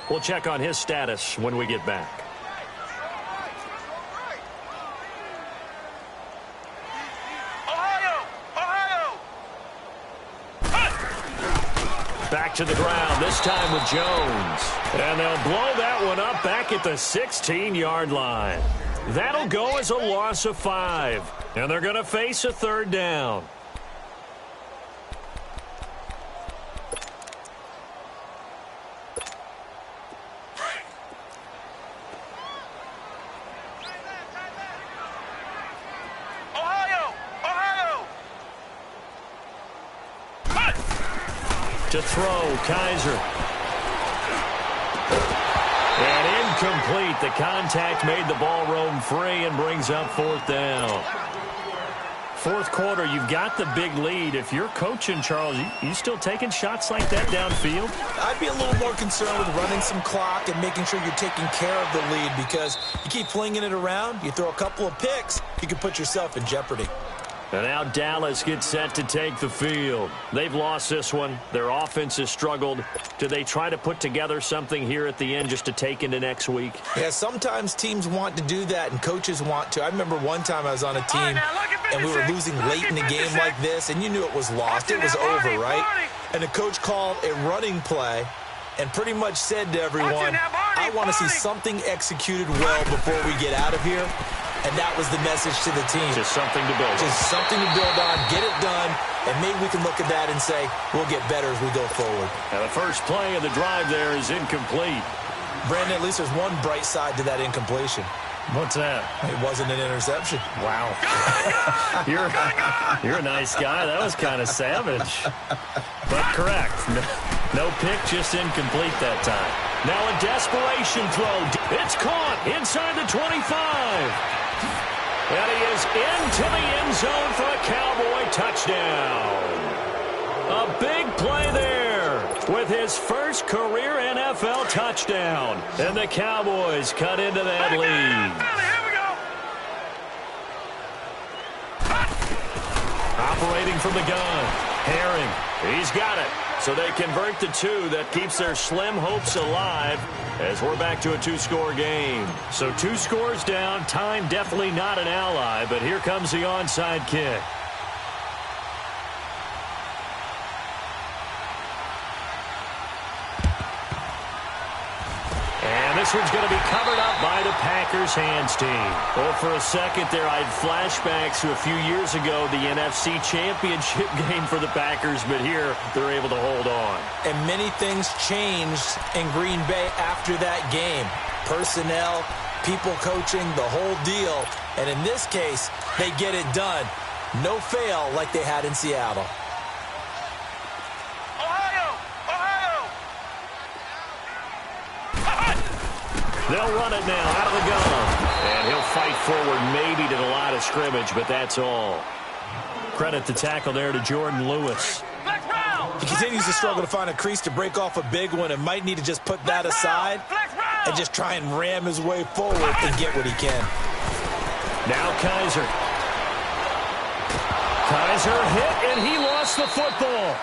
We'll check on his status when we get back. Back to the ground, this time with Jones. And they'll blow that one up back at the 16-yard line. That'll go as a loss of 5. And they're going to face a 3rd down. To throw, Kaiser. And incomplete. The contact made the ball roam free and brings up 4th down. 4th quarter, you've got the big lead. If you're coaching, Charles, you still taking shots like that downfield? I'd be a little more concerned with running some clock and making sure you're taking care of the lead, because you keep flinging it around, you throw a couple of picks, you can put yourself in jeopardy. And now Dallas gets set to take the field. They've lost this one. Their offense has struggled. Do they try to put together something here at the end just to take into next week? Yeah, sometimes teams want to do that and coaches want to. I remember one time I was on a team and we were losing late in the game like this, and you knew it was lost. It was over, right? And the coach called a running play and pretty much said to everyone, I want to see something executed well before we get out of here. And that was the message to the team. Just something to build on. Just something to build on, get it done, and maybe we can look at that and say, we'll get better as we go forward. Now the first play of the drive there is incomplete. Brandon, at least there's one bright side to that incompletion. What's that? It wasn't an interception. Wow. You're a nice guy. That was kind of savage. But correct. No pick, just incomplete that time. Now a desperation throw. It's caught inside the 25. And he is into the end zone for a Cowboy touchdown. A big play there with his first career NFL touchdown. And the Cowboys cut into that lead. Here we go. Operating from the gun. Herring. He's got it. So they convert the two. That keeps their slim hopes alive as we're back to a two-score game. So 2 scores down. Time definitely not an ally, but here comes the onside kick. And this one's going to be covered up by the Packers hands team. Well, for a second there, I had flashbacks to a few years ago, the NFC Championship game for the Packers, but here they're able to hold on. And many things changed in Green Bay after that game. Personnel, people coaching, the whole deal. And in this case, they get it done. No fail like they had in Seattle. They'll run it now out of the gun. And he'll fight forward maybe to the line of scrimmage, but that's all. Credit the tackle there to Jordan Lewis. He continues to struggle to find a crease to break off a big one and might need to just put that aside and just try and ram his way forward and get what he can. Now Kaiser. Kaiser hit, and he lost the football.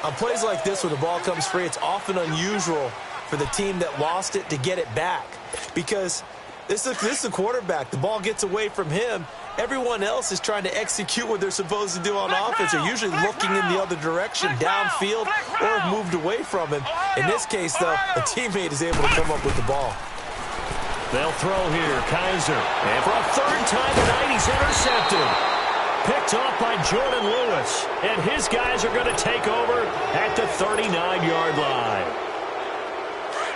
On plays like this, when the ball comes free, it's often unusual for the team that lost it to get it back. Because this is a quarterback. The ball gets away from him. Everyone else is trying to execute what they're supposed to do on offense. They're usually looking in the other direction, downfield, or have moved away from him. In this case, though, a teammate is able to come up with the ball. They'll throw here. Kaiser. And for a third time tonight, he's intercepted. Picked off by Jordan Lewis. And his guys are going to take over at the 39-yard line.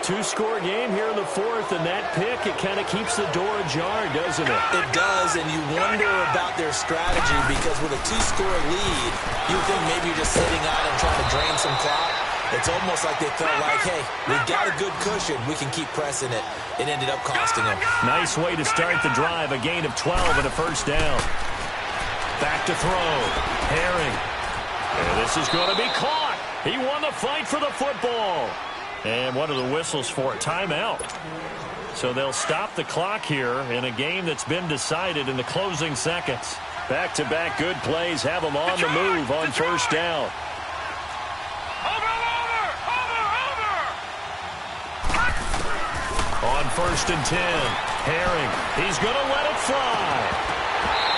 2-score game here in the fourth, and that pick, it kind of keeps the door ajar, doesn't it? It does, and you wonder about their strategy because with a 2-score lead, you think maybe you're just sitting on and trying to drain some clock. It's almost like they felt like, hey, we've got a good cushion. We can keep pressing it. It ended up costing them. Nice way to start the drive. A gain of 12 and a first down. Back to throw. Herring. And this is going to be caught. He won the fight for the football. And what are the whistles for? Timeout. So they'll stop the clock here in a game that's been decided in the closing seconds. Back-to-back good plays have them on the move on first down. On 1st and 10, Herring. He's going to let it fly.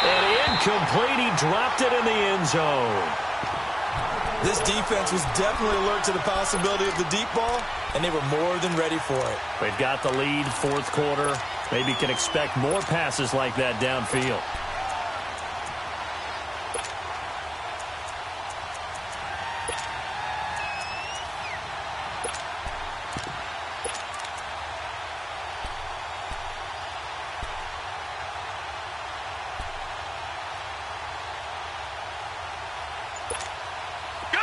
And incomplete. He dropped it in the end zone. This defense was definitely alert to the possibility of the deep ball, and they were more than ready for it. They've got the lead, fourth quarter. Maybe can expect more passes like that downfield.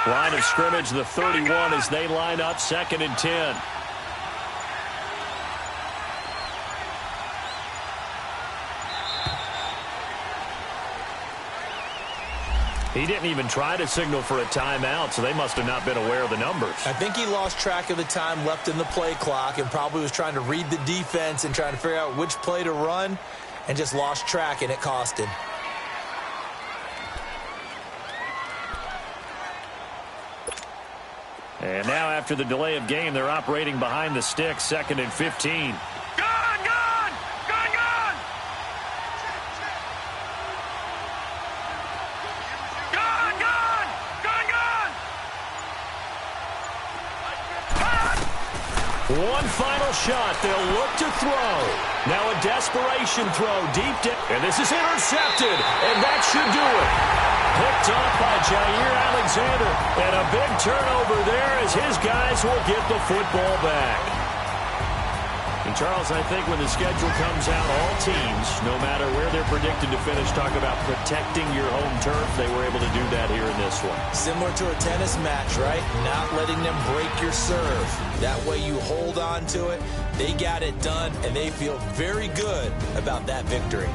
Line of scrimmage, the 31, as they line up 2nd and 10. He didn't even try to signal for a timeout, so they must have not been aware of the numbers. I think he lost track of the time left in the play clock and probably was trying to read the defense and trying to figure out which play to run and just lost track, and it cost him. And now after the delay of game, they're operating behind the stick, 2nd and 15. Gone, gone! Gone, gone! Gone, gone! Gone, gone! One final shot. They'll look to throw. Now a desperation throw deep down. And this is intercepted. And that should do it. Picked off by Jair Alexander. And a big turnover there as his guys will get the football back. And Charles, I think when the schedule comes out, all teams, no matter where they're predicted to finish, talk about protecting your home turf. They were able to do that here in this one. Similar to a tennis match, right? Not letting them break your serve. That way you hold on to it. They got it done, and they feel very good about that victory.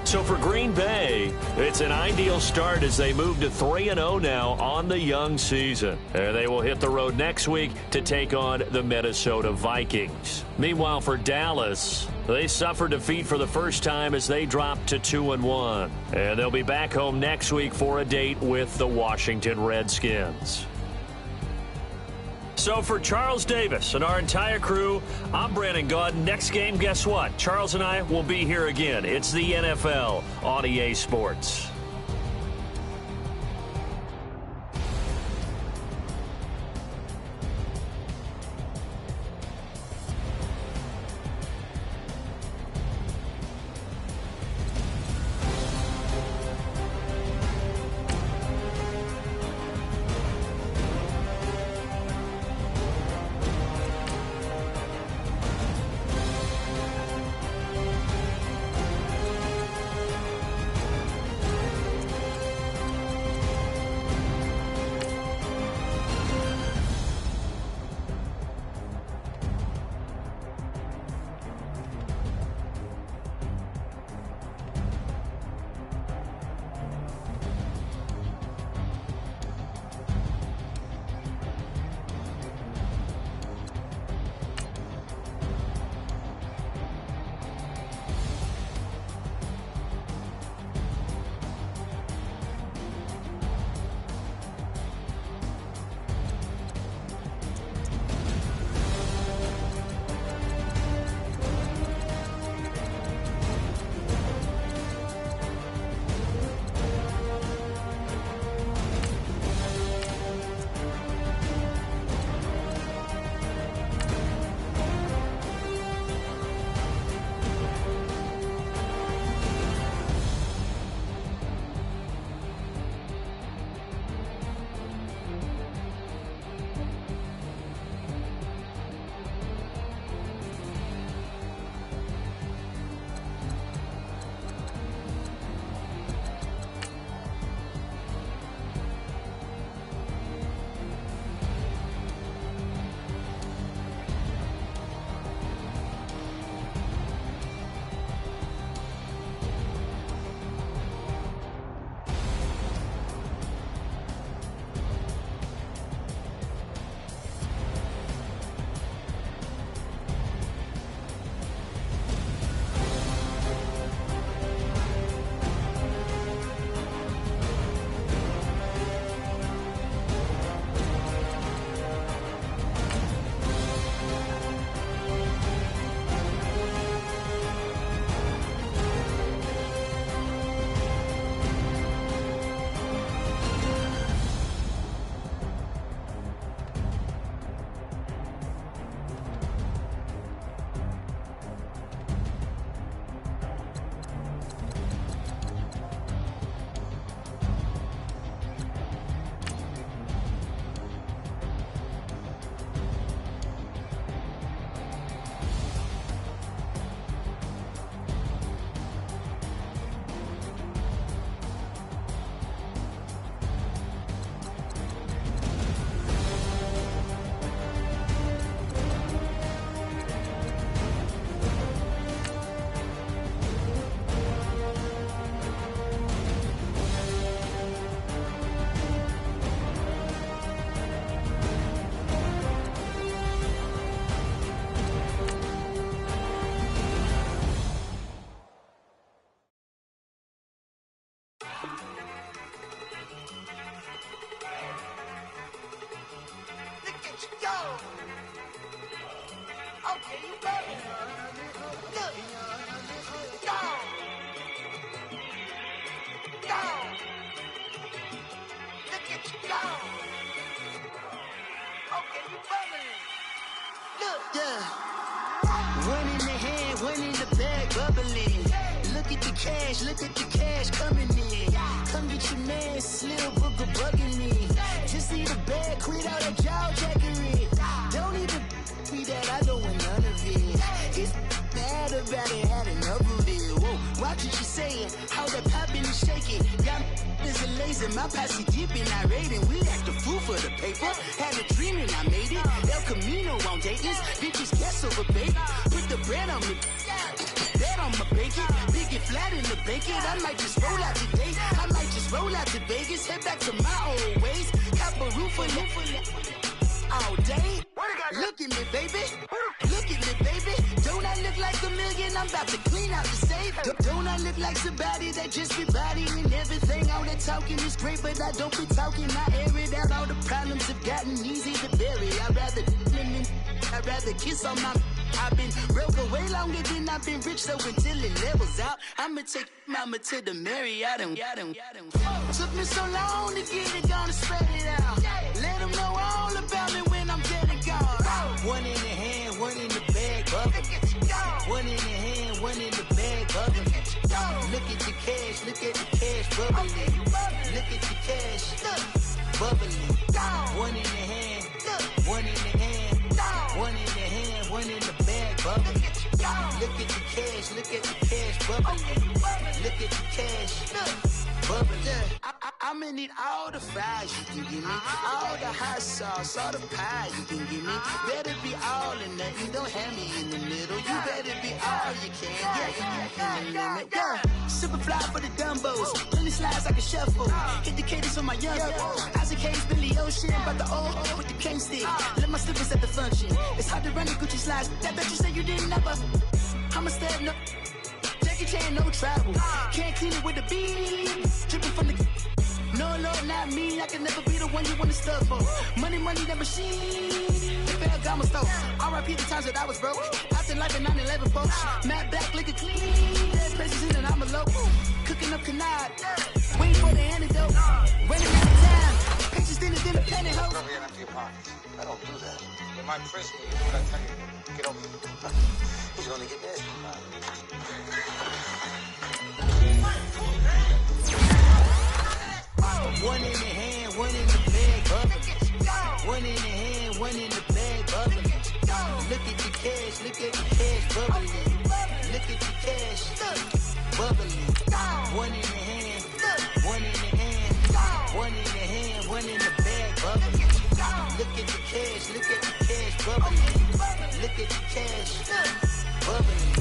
So for Green Bay, it's an ideal start as they move to 3-0 now on the young season. And they will hit the road next week to take on the Minnesota Vikings. Meanwhile, for Dallas, they suffered defeat for the first time as they dropped to 2-1. And they'll be back home next week for a date with the Washington Redskins. So for Charles Davis and our entire crew, I'm Brandon Gaudin. Next game, guess what? Charles and I will be here again. It's the NFL on EA Sports. Okay, you better. Look. Go. Go. Look at you go. Okay, you bubbling. Look. Yeah. One in the hand, one in the bag, bubbling. Look at the cash coming in. Come get your man, Slim Booker bugging me. Just need a bag, quit all that jaw jackery. Don't even me that I don't want none of it. He's mad about it, had enough of it. Whoa, watch what you saying, how that poppin' and shaking. Got is a lazy, my posse deep and I raiding. We act a fool for the paper. Had a dream and I made it. El Camino on Dayton's, bitches guess over baby. Put the bread on me. That on my bacon, big and flat in the bacon. I might just roll out today. I might just roll out to Vegas, head back to my old ways. Cop a roof for all day. Look at me, baby. Look at me, baby. Don't I look like a million? I'm about to clean out the safe. Don't I look like somebody that just be bodying everything? All that talking is great, but I don't be talking. I air it out. All the problems have gotten easy to bury. I'd rather kiss on my. I've been broke way longer than I've been rich, so until it levels out, I'ma take mama to the Marriott and took me so long to get it, gonna spread it out. Let them know all about me when I'm dead and gone. One in the hand, one in the bag, bubbling. One in the hand, one in the bag, bubbling. Look at the cash, bubbling. Look at the cash, bubbling. One in the hand, one in the hand, one in the hand, one in the bag, bubbling. Look at the cash, bubbling. Look at the cash, bubbling. I'ma need all the fries you can give me, all the hot sauce, all the pie you can give me. Better be all or nothing, don't have me in the middle. You better be all you can, yeah, in the limit. Yeah, super fly for the dumbos, plenty slides like a shuffle. Hit the cadence on my young Isaac Hayes, Billy Ocean, but the old with the cane stick. Let my slippers at the function. It's hard to run the Gucci slides. That bet you say you didn't never. I'ma step no. Jackie Chan, no travel. Can't clean it with the beat. Dripping from the. No, Lord, not me. I can never be the one you want to stuff for. Money, that machine. Ferragamo stove. R.I.P. the times that I was broke. After life in 9/11, folks. Matte black, liquor clean. Dead places in an envelope. Cooking up canard. Waiting for the antidote. Running out of time. Patience in the penny hoe. Over here and empty your pockets. I don't do that. You might frisk me. You do what I tell you. Get over here. He's gonna get this. One in the hand, one in the bag, bubbling. One in the hand, one in the bag, bubbling. Look at the cash, bubbling. Look at the cash, bubbling. One in the hand, one in the hand, one in the hand, one in the bag, bubbling. Look at the cash, bubbling. Look at the cash, bubbling.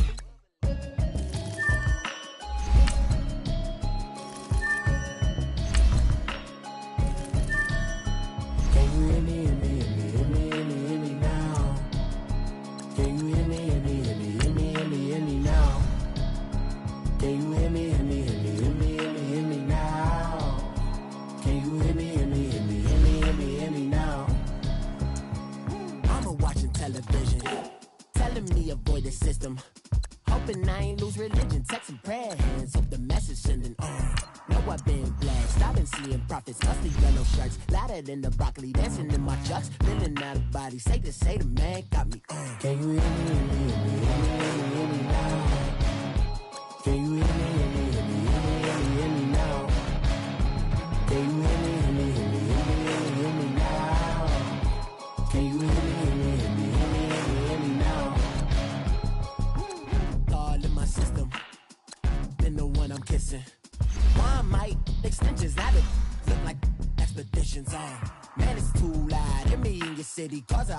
Hoping I ain't lose religion, texting prayer hands, hope the message sending on. Know I've been blessed, I've been seeing prophets, musty yellow shirts, louder than the broccoli, dancing in my chucks, feeling out of body, say the man got me on. Can you hear me, hear me now? Can you hear me, hear me now? Can you hear me, hear me now? Can you hear me, hear me now? System, been the one I'm kissing. Why might extensions out of look like expeditions on? Man, it's too loud. Hear me in your city, cause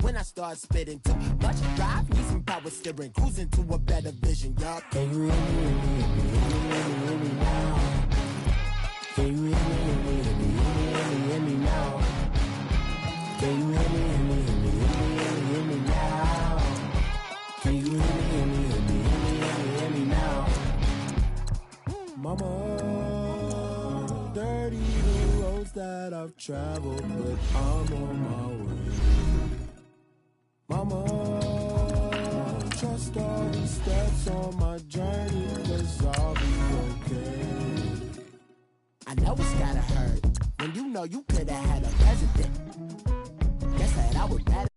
when I start spitting too much drive, need some power steering, cruising to a better vision, y'all. Can you hear me now? Can you hear me now? Can you hear me now? Can you hear me now? Mama, dirty the roads that I've traveled, but I'm on my way. know it's gotta hurt when you know you could have had a president. Guess that I would rather.